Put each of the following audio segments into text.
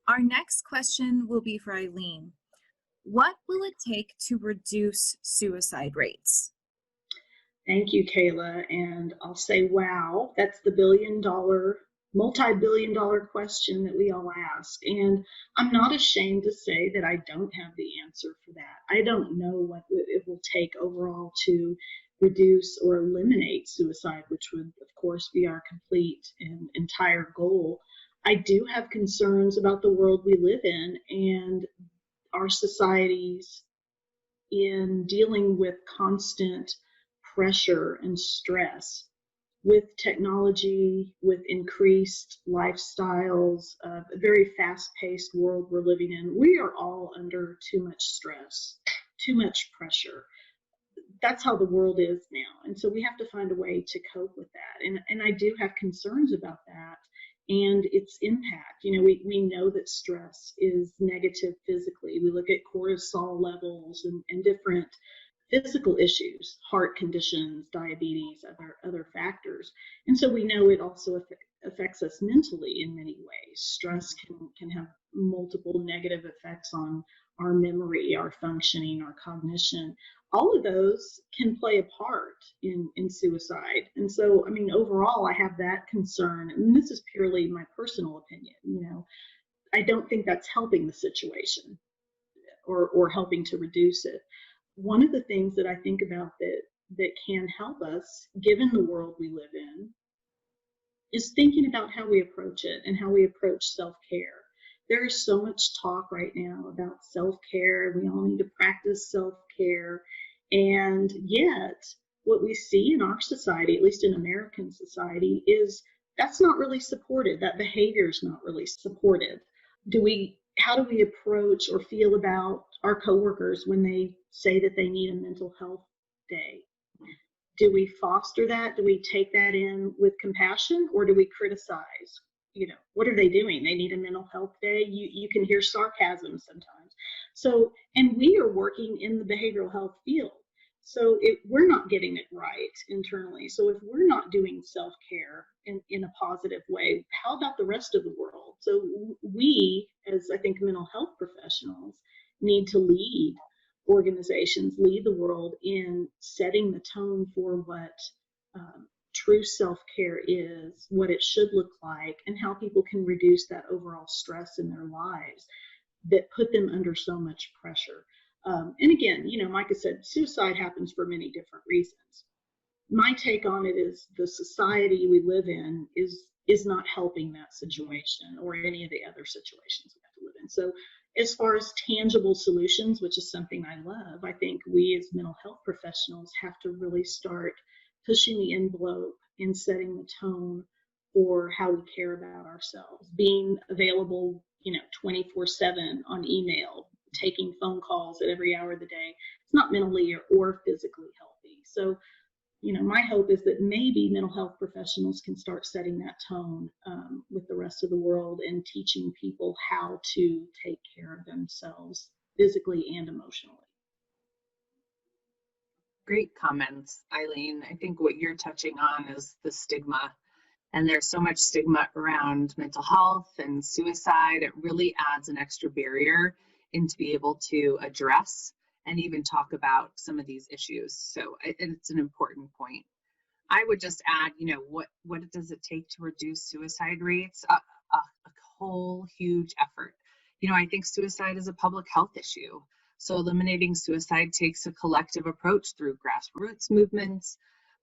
Our next question will be for Eileen. What will it take to reduce suicide rates? Thank you, Kayla. And I'll say, wow, that's the multi-billion dollar question that we all ask. And I'm not ashamed to say that I don't have the answer for that. I don't know what it will take overall to reduce or eliminate suicide, which would, of course, be our complete and entire goal. I do have concerns about the world we live in and our societies in dealing with constant pressure and stress with technology, with increased lifestyles, a very fast-paced world we're living in. We are all under too much stress, too much pressure. That's how the world is now. And so we have to find a way to cope with that. And I do have concerns about that and its impact. You know, we know that stress is negative physically. We look at cortisol levels and different physical issues, heart conditions, diabetes, other factors. And so we know it also affects us mentally in many ways. Stress can have multiple negative effects on our memory, our functioning, our cognition. All of those can play a part in suicide. And so, I mean, overall, I have that concern. And this is purely my personal opinion. You know, I don't think that's helping the situation or helping to reduce it. One of the things that I think about that can help us, given the world we live in, is thinking about how we approach it and how we approach self-care. There is so much talk right now about self-care. We all need to practice self-care. And yet, what we see in our society, at least in American society, is that's not really supported. That behavior is not really supported. How do we approach or feel about our coworkers when they say that they need a mental health day? Do we foster that? Do we take that in with compassion, or do we criticize? You know, what are they doing? They need a mental health day. You can hear sarcasm sometimes. So, and we are working in the behavioral health field. So we're not getting it right internally. So if we're not doing self-care in a positive way, how about the rest of the world? So we, as I think mental health professionals, need to lead organizations, lead the world in setting the tone for what true self-care is, what it should look like, and how people can reduce that overall stress in their lives that put them under so much pressure. And again, you know, Micah said, suicide happens for many different reasons. My take on it is the society we live in is not helping that situation or any of the other situations we have to live in. So as far as tangible solutions, which is something I love, I think we as mental health professionals have to really start pushing the envelope in setting the tone for how we care about ourselves, being available, you know, 24/7 on email, taking phone calls at every hour of the day. It's not mentally or physically healthy. So, you know, my hope is that maybe mental health professionals can start setting that tone with the rest of the world and teaching people how to take care of themselves physically and emotionally. Great comments, Eileen. I think what you're touching on is the stigma. And there's so much stigma around mental health and suicide. It really adds an extra barrier in to be able to address and even talk about some of these issues. So it's an important point. I would just add, you know, what does it take to reduce suicide rates? A whole huge effort. You know, I think suicide is a public health issue. So eliminating suicide takes a collective approach through grassroots movements,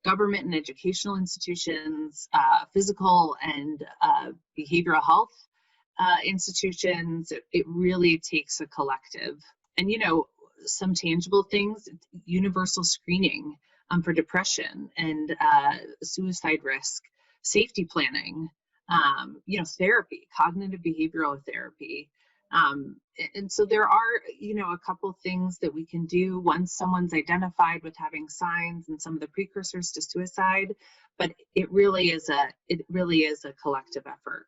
government and educational institutions, physical and behavioral health institutions. It really takes a collective. And, you know, some tangible things, universal screening for depression and suicide risk, safety planning, you know, therapy, cognitive behavioral therapy. And so there are, you know, a couple things that we can do once someone's identified with having signs and some of the precursors to suicide, but it really is a collective effort.